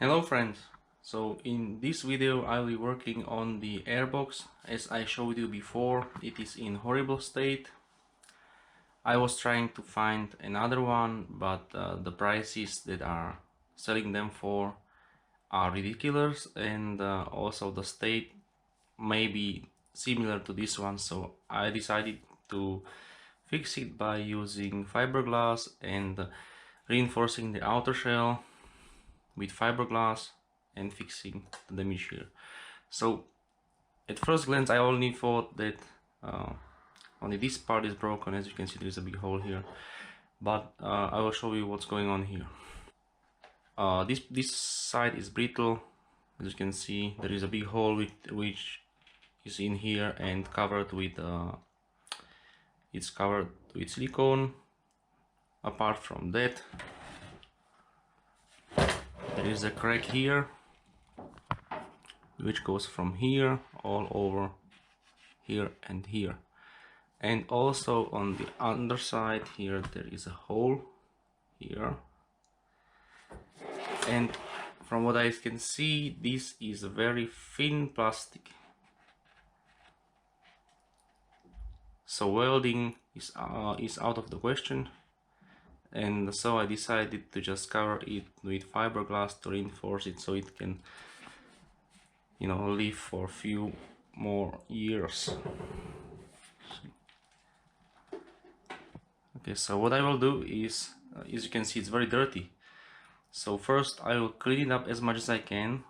Hello friends, so in this video I'll be working on the Airbox. As I showed you before, it is in horrible state. I was trying to find another one, but the prices that are selling them for are ridiculous, and also the state may be similar to this one, so I decided to fix it by using fiberglass and reinforcing the outer shell with fiberglass and fixing the damage here. So at first glance I only thought that only this part is broken. As you can see, there is a big hole here, but I will show you what's going on here. This side is brittle. As you can see, there is a big hole which is in here and covered with it's covered with silicone. Apart from that, there is a crack here which goes from here all over here and here, and also on the underside here there is a hole here, and from what I can see, this is a very thin plastic, so welding is out of the question. And so I decided to just cover it with fiberglass to reinforce it so it can, you know, live for a few more years. Okay, so what I will do is, as you can see, it's very dirty. So first I will clean it up as much as I can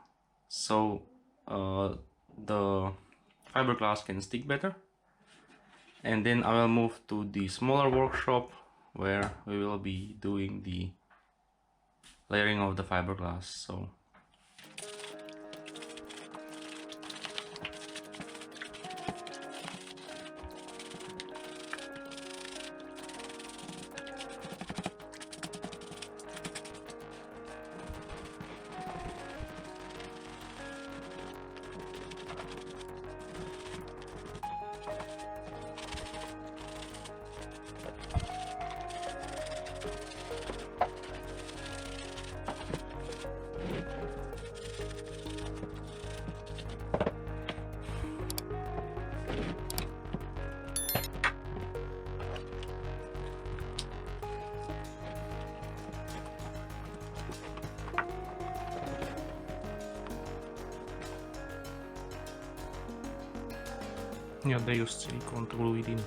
so the fiberglass can stick better, and then I will move to the smaller workshop where we will be doing the layering of the fiberglass. So yeah, they used silicone to glue it in.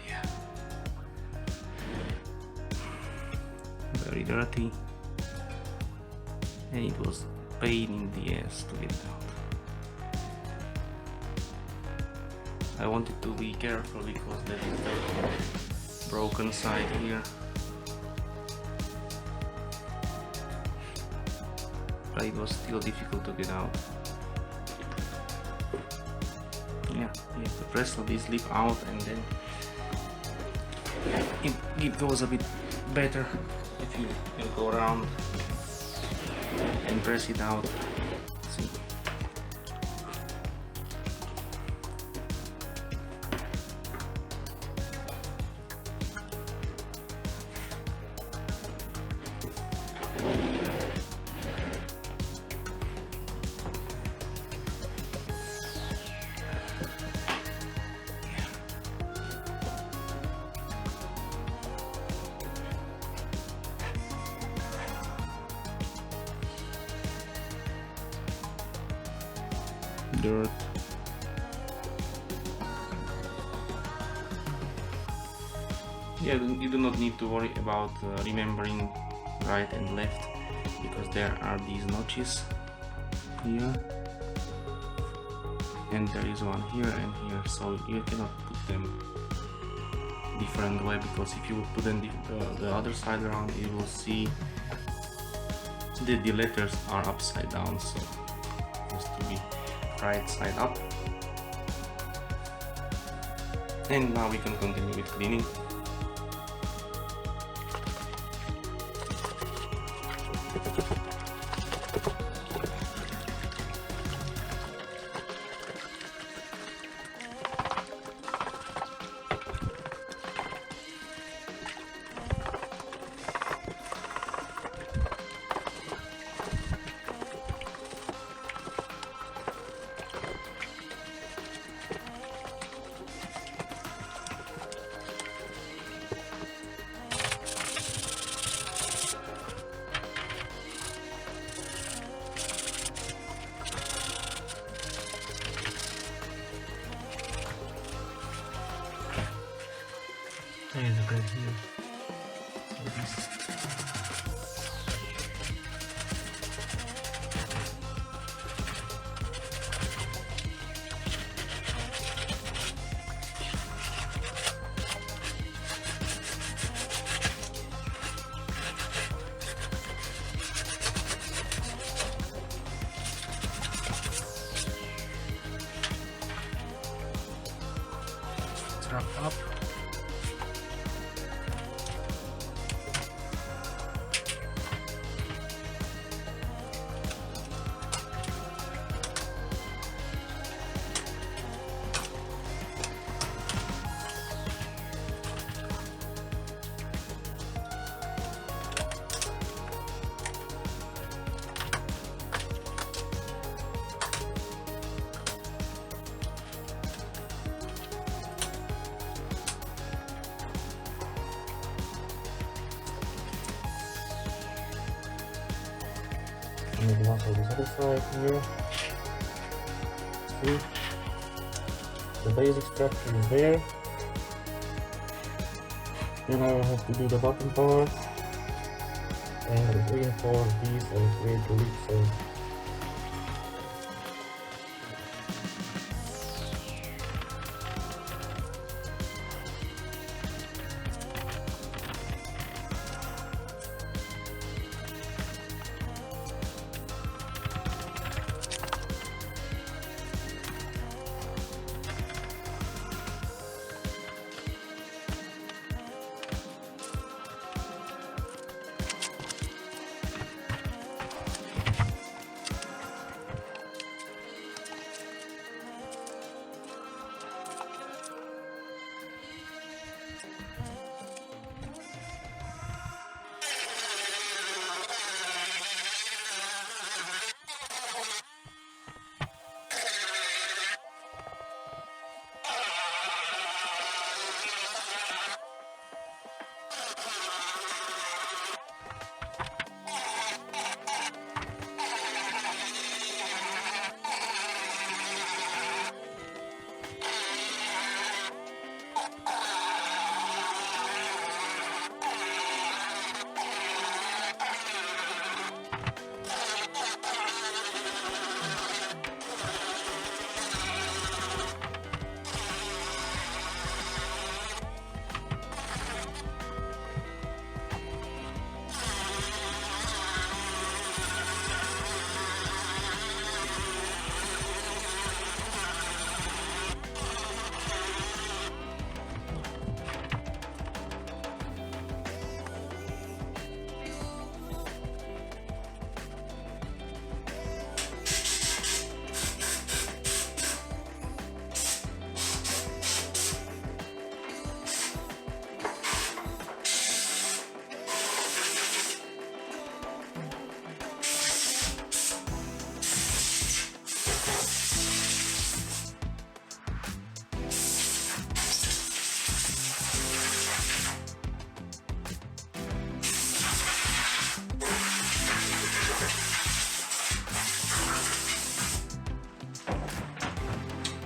Yeah. Very dirty, and it was a pain in the ass to get it out. I wanted to be careful because there is the broken side here, but it was still difficult to get out. Yeah, you have to press this lip out, and then it goes a bit better if you go around and press it out. See? Dirt. Yeah, you do not need to worry about remembering right and left, because there are these notches here, and there is one here and here, so you cannot put them different way, because if you put them the other side around, you will see that the letters are upside down, so it has to be right side up. And now we can continue with cleaning. There is a guide here. It's wrapped up. Maybe also this other side here. See? The basic structure is there. Then I will have to do the bottom part and reinforce these and create the leak safe.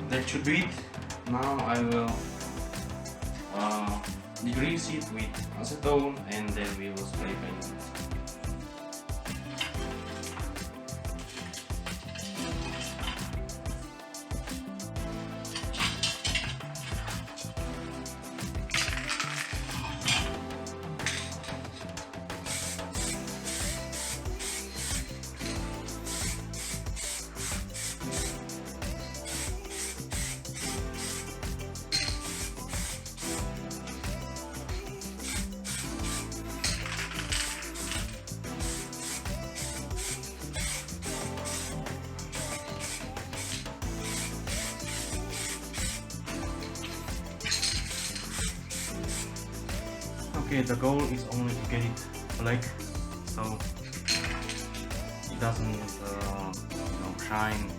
That should be it. Now I will degrease it with acetone and then we will spray paint it. Okay, the goal is only to get it black, so it doesn't shine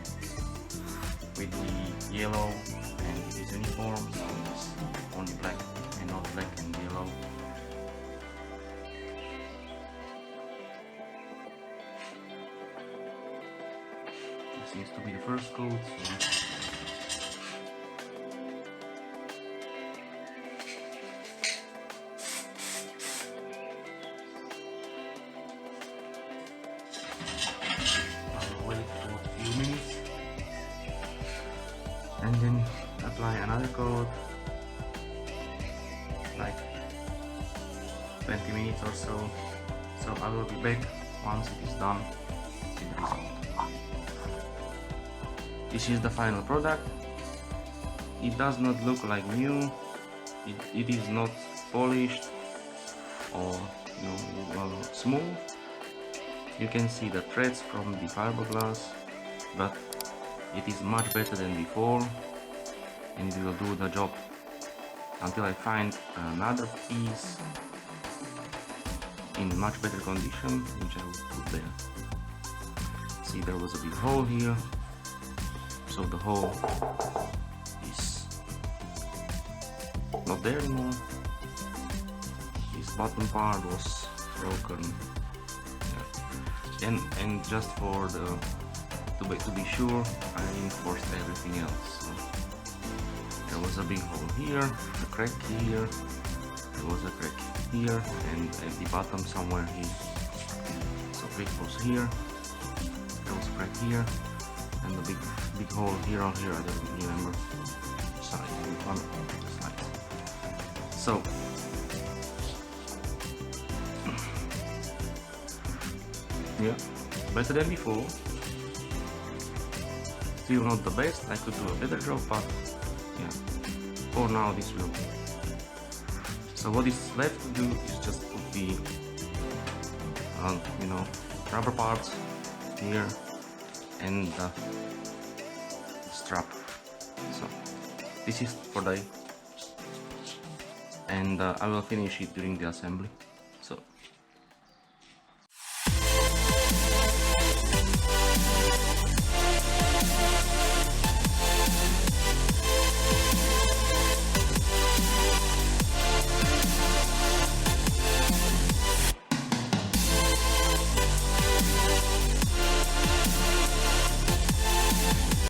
with the yellow, and it is uniform, so it's only black and not black and yellow. This seems to be the first coat, so and then apply another coat like 20 minutes or so. So I will be back once it is done with the result. This is the final product. It does not look like new. It is not polished or smooth. You can see the threads from the fiberglass, but it is much better than before, and it will do the job until I find another piece in much better condition, which I will put there. See, there was a big hole here, so the hole is not there anymore. This bottom part was broken, yeah. And just for the to be sure, I reinforced everything else. So there was a big hole here, a crack here, there was a crack here, and at the bottom somewhere here. So crack was here, there was a crack here, and a big hole here or here, I don't remember the size, one of the sides. So yeah, better than before. Still not the best, I could do a better job, but yeah, for now this will do. So what is left to do is just put the rubber parts here and the strap. So this is for the and I will finish it during the assembly.